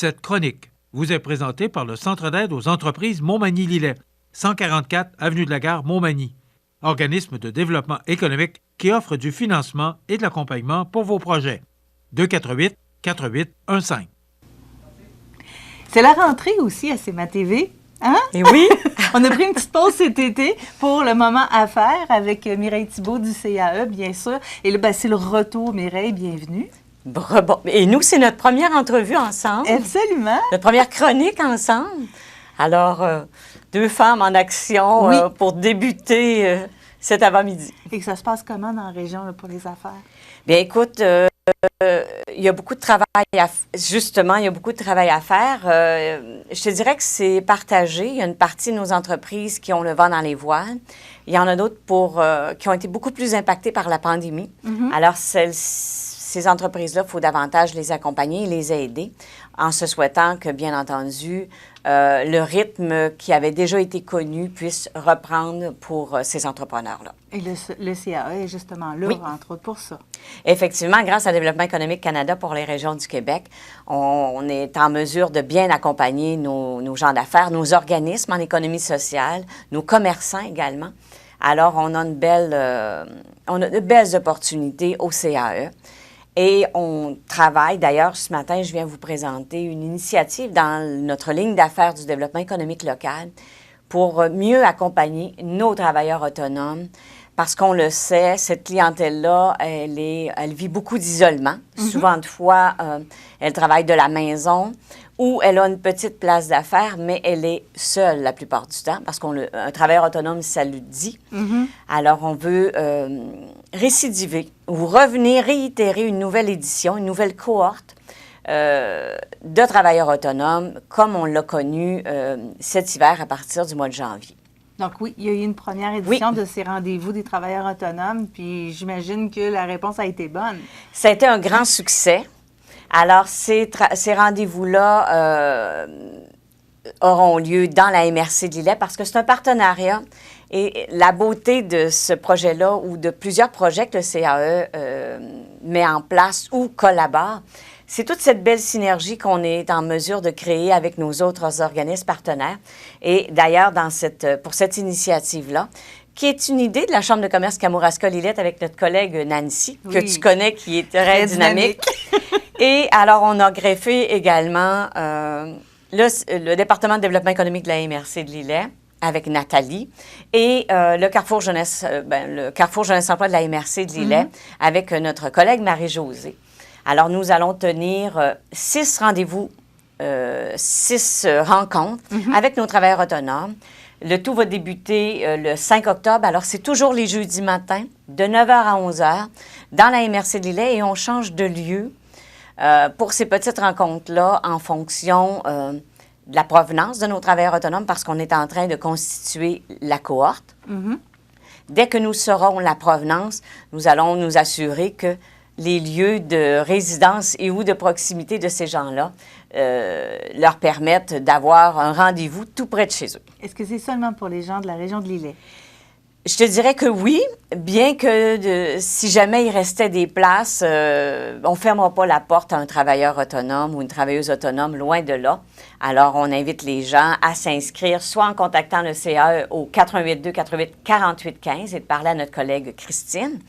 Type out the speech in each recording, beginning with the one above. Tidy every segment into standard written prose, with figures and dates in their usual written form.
Cette chronique vous est présentée par le Centre d'aide aux entreprises Montmagny-Lillet, 144 avenue de la Gare, Montmagny, organisme de développement économique qui offre du financement et de l'accompagnement pour vos projets. 248-4815. C'est la rentrée aussi à CMA TV. Hein? Et oui! On a pris une petite pause cet été pour le moment affaires avec Mireille Thibault du CAE, bien sûr. Et là, c'est le retour. Mireille, bienvenue. Bon. Et nous, c'est notre première entrevue ensemble. Absolument. Notre première chronique ensemble. Alors, deux femmes en action Oui. Pour débuter cet avant-midi. Et que ça se passe comment dans la région là, pour les affaires? Bien, écoute, il y a beaucoup de travail justement, il y a beaucoup de travail à faire. Je te dirais que c'est partagé. Il y a une partie de nos entreprises qui ont le vent dans les voiles. Il y en a d'autres qui ont été beaucoup plus impactées par la pandémie. Mm-hmm. Alors, ces entreprises-là, il faut davantage les accompagner et les aider en se souhaitant que, bien entendu, le rythme qui avait déjà été connu puisse reprendre pour ces entrepreneurs-là. Et le CAE est justement là, Oui. entre autres, pour ça. Effectivement, grâce à Développement économique Canada pour les régions du Québec, on est en mesure de bien accompagner nos gens d'affaires, nos organismes en économie sociale, nos commerçants également. Alors, on a de belles opportunités au CAE. Et on travaille, d'ailleurs, ce matin, je viens vous présenter une initiative dans notre ligne d'affaires du développement économique local pour mieux accompagner nos travailleurs autonomes. Parce qu'on le sait, cette clientèle-là, elle vit beaucoup d'isolement. Mm-hmm. Souvent de fois, elle travaille de la maison ou elle a une petite place d'affaires, mais elle est seule la plupart du temps parce qu'un travailleur autonome, ça le dit. Mm-hmm. Alors, on veut récidiver ou revenir, réitérer une nouvelle édition, une nouvelle cohorte de travailleurs autonomes comme on l'a connu cet hiver à partir du mois de janvier. Donc oui, il y a eu une première édition de ces rendez-vous des travailleurs autonomes, puis j'imagine que la réponse a été bonne. Ça a été un grand succès. Alors, ces rendez-vous-là auront lieu dans la MRC de Lillet parce que c'est un partenariat. Et la beauté de ce projet-là ou de plusieurs projets que le CAE met en place ou collabore, c'est toute cette belle synergie qu'on est en mesure de créer avec nos autres organismes partenaires. Et d'ailleurs, pour cette initiative-là, qui est une idée de la Chambre de commerce Kamouraska-Lillet avec notre collègue Nancy, que tu connais, qui est très dynamique. Et alors, on a greffé également le département de développement économique de la MRC de Lillet avec Nathalie et le Carrefour Jeunesse Emploi de la MRC de Lillet avec notre collègue Marie-Josée. Alors, nous allons tenir 6 rendez-vous, 6 rencontres avec nos travailleurs autonomes. Le tout va débuter le 5 octobre. Alors, c'est toujours les jeudis matins, de 9h à 11h, dans la MRC de Lillet, et on change de lieu pour ces petites rencontres-là en fonction de la provenance de nos travailleurs autonomes, parce qu'on est en train de constituer la cohorte. Mm-hmm. Dès que nous saurons la provenance, nous allons nous assurer que les lieux de résidence et ou de proximité de ces gens-là leur permettent d'avoir un rendez-vous tout près de chez eux. Est-ce que c'est seulement pour les gens de la région de Lillet? Je te dirais que oui, bien que si jamais il restait des places, on ne fermera pas la porte à un travailleur autonome ou une travailleuse autonome, loin de là. Alors, on invite les gens à s'inscrire, soit en contactant le CAE au 482-88-4815 et de parler à notre collègue Christine,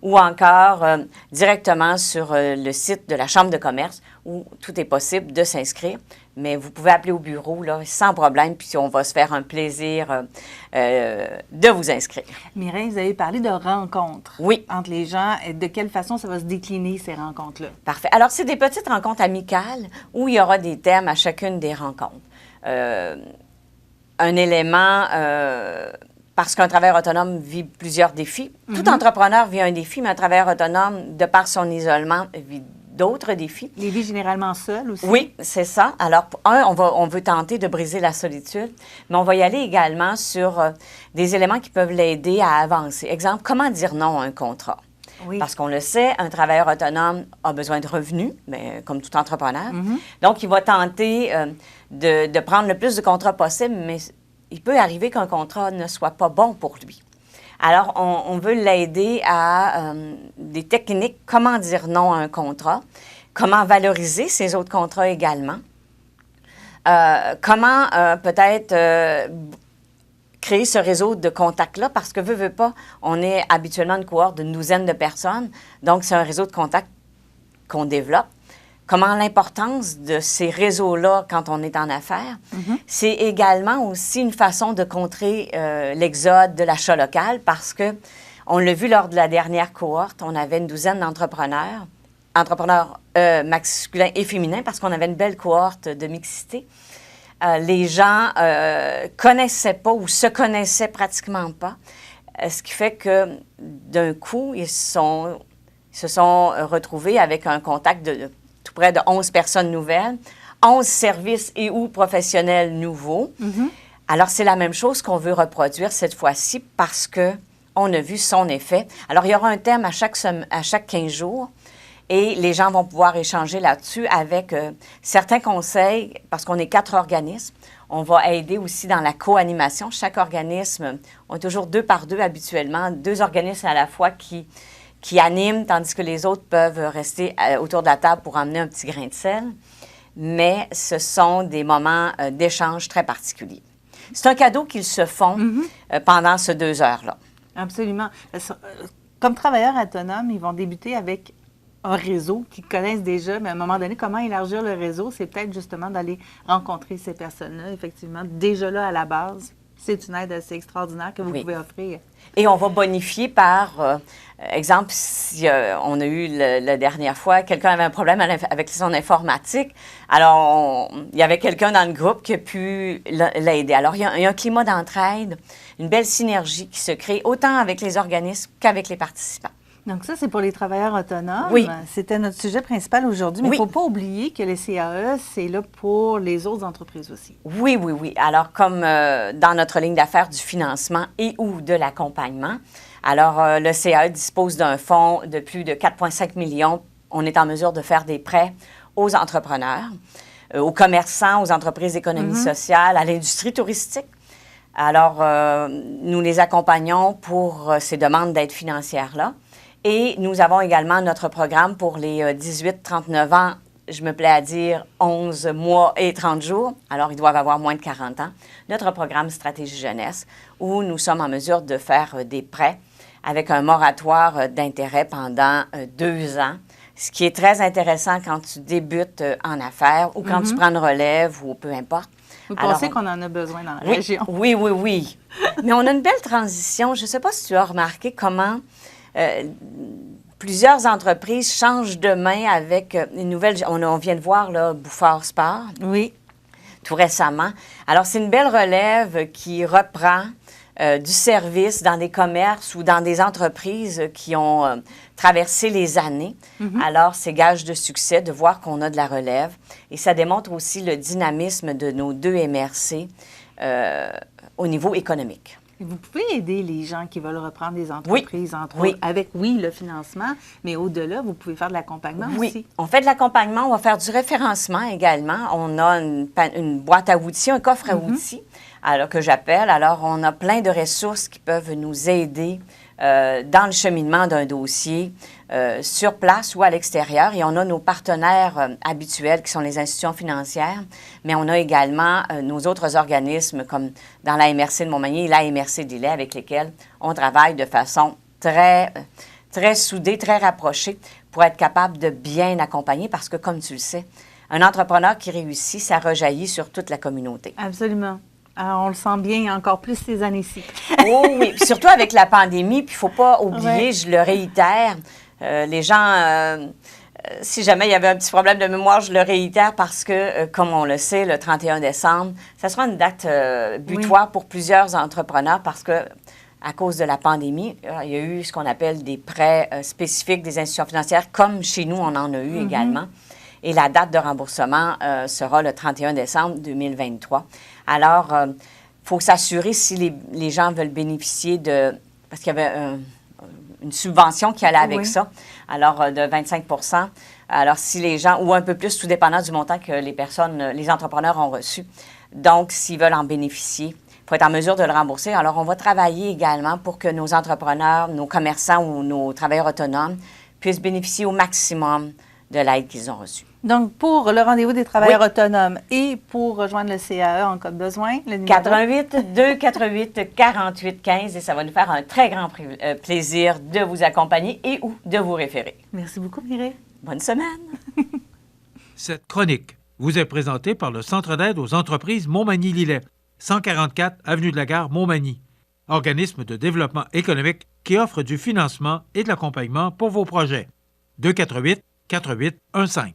ou encore directement sur le site de la Chambre de commerce où tout est possible de s'inscrire. Mais vous pouvez appeler au bureau là, sans problème, puis on va se faire un plaisir de vous inscrire. Mireille, vous avez parlé de rencontres entre les gens. De quelle façon ça va se décliner, ces rencontres-là? Parfait. Alors, c'est des petites rencontres amicales où il y aura des thèmes à chacune des rencontres. Un élément... parce qu'un travailleur autonome vit plusieurs défis. Tout entrepreneur vit un défi, mais un travailleur autonome, de par son isolement, vit d'autres défis. Il vit généralement seul aussi? Oui, c'est ça. Alors, on veut tenter de briser la solitude, mais on va y aller également sur des éléments qui peuvent l'aider à avancer. Exemple, comment dire non à un contrat? Oui. Parce qu'on le sait, un travailleur autonome a besoin de revenus, mais comme tout entrepreneur. Donc, il va tenter de prendre le plus de contrats possible, mais il peut arriver qu'un contrat ne soit pas bon pour lui. Alors, on veut l'aider à des techniques, comment dire non à un contrat, comment valoriser ses autres contrats également. comment peut-être créer ce réseau de contacts-là, parce que veut pas, on est habituellement une cohorte d'une douzaine de personnes, donc c'est un réseau de contacts qu'on développe. Comment l'importance de ces réseaux-là quand on est en affaires. C'est également aussi une façon de contrer l'exode de l'achat local, parce que on l'a vu lors de la dernière cohorte, on avait une douzaine d'entrepreneurs masculins et féminins, parce qu'on avait une belle cohorte de mixité. Les gens connaissaient pas ou se connaissaient pratiquement pas, ce qui fait que d'un coup, ils se sont retrouvés avec un contact de tout près de 11 personnes nouvelles, 11 services et ou professionnels nouveaux. Alors, c'est la même chose qu'on veut reproduire cette fois-ci, parce que on a vu son effet. Alors, il y aura un thème à chaque 15 jours. Et les gens vont pouvoir échanger là-dessus avec certains conseils, parce qu'on est 4 organismes. On va aider aussi dans la co-animation. Chaque organisme, on est toujours 2 par 2 habituellement, 2 organismes à la fois qui animent, tandis que les autres peuvent rester autour de la table pour emmener un petit grain de sel. Mais ce sont des moments d'échange très particuliers. C'est un cadeau qu'ils se font pendant ces 2 heures-là. Absolument. Comme travailleurs autonomes, ils vont débuter avec un réseau qu'ils connaissent déjà, mais à un moment donné, comment élargir le réseau? C'est peut-être justement d'aller rencontrer ces personnes-là, effectivement, déjà là à la base. C'est une aide assez extraordinaire que vous pouvez offrir. Et on va bonifier par, exemple, si on a eu la dernière fois, quelqu'un avait un problème avec son informatique, alors il y avait quelqu'un dans le groupe qui a pu l'aider. Alors, il y a un climat d'entraide, une belle synergie qui se crée autant avec les organismes qu'avec les participants. Donc ça, c'est pour les travailleurs autonomes. Oui. C'était notre sujet principal aujourd'hui, mais il ne faut pas oublier que les CAE, c'est là pour les autres entreprises aussi. Oui. Alors, comme dans notre ligne d'affaires du financement et ou de l'accompagnement, alors le CAE dispose d'un fonds de plus de 4,5 millions. On est en mesure de faire des prêts aux entrepreneurs, aux commerçants, aux entreprises d'économie sociale, à l'industrie touristique. Alors, nous les accompagnons pour ces demandes d'aide financière-là. Et nous avons également notre programme pour les 18-39 ans, je me plais à dire 11 mois et 30 jours, alors ils doivent avoir moins de 40 ans, notre programme Stratégie Jeunesse, où nous sommes en mesure de faire des prêts avec un moratoire d'intérêt pendant 2 ans, ce qui est très intéressant quand tu débutes en affaires ou quand tu prends une relève ou peu importe. Vous pensez qu'on en a besoin dans la région? Oui. Mais on a une belle transition. Je ne sais pas si tu as remarqué comment plusieurs entreprises changent de main avec une nouvelle... On vient de voir, là, Bouffard Sport. Oui. Tout récemment. Alors, c'est une belle relève qui reprend du service dans des commerces ou dans des entreprises qui ont traversé les années. Alors, c'est gage de succès de voir qu'on a de la relève. Et ça démontre aussi le dynamisme de nos 2 MRC au niveau économique. Et vous pouvez aider les gens qui veulent reprendre des entreprises, entre autres, avec, le financement, mais au-delà, vous pouvez faire de l'accompagnement aussi. On fait de l'accompagnement, on va faire du référencement également. On a une boîte à outils, un coffre à outils, alors que j'appelle. Alors, on a plein de ressources qui peuvent nous aider dans le cheminement d'un dossier sur place ou à l'extérieur. Et on a nos partenaires habituels qui sont les institutions financières, mais on a également nos autres organismes comme dans la MRC de Montmagny et la MRC d'Îlet avec lesquels on travaille de façon très soudée, très rapprochée pour être capable de bien accompagner parce que, comme tu le sais, un entrepreneur qui réussit, ça rejaillit sur toute la communauté. Absolument. Alors, on le sent bien encore plus ces années-ci. Oh oui, puis surtout avec la pandémie, puis il ne faut pas oublier, je le réitère, les gens, si jamais il y avait un petit problème de mémoire, je le réitère parce que, comme on le sait, le 31 décembre, ça sera une date butoir pour plusieurs entrepreneurs parce que, à cause de la pandémie, il y a eu ce qu'on appelle des prêts spécifiques des institutions financières, comme chez nous, on en a eu également. Et la date de remboursement sera le 31 décembre 2023. Alors, il faut s'assurer si les gens veulent bénéficier de... Parce qu'il y avait une subvention qui allait avec ça, alors de 25 %. Alors, si les gens... Ou un peu plus, tout dépendant du montant que les entrepreneurs ont reçu. Donc, s'ils veulent en bénéficier, il faut être en mesure de le rembourser. Alors, on va travailler également pour que nos entrepreneurs, nos commerçants ou nos travailleurs autonomes puissent bénéficier au maximum de l'aide qu'ils ont reçue. Donc, pour le rendez-vous des travailleurs autonomes et pour rejoindre le CAE en cas de besoin, le numéro... 88-248-4815 et ça va nous faire un très grand plaisir de vous accompagner et ou de vous référer. Merci beaucoup, Mireille. Bonne semaine. Cette chronique vous est présentée par le Centre d'aide aux entreprises Montmagny-Lillet, 144 Avenue de la Gare, Montmagny. Organisme de développement économique qui offre du financement et de l'accompagnement pour vos projets. 248-4815.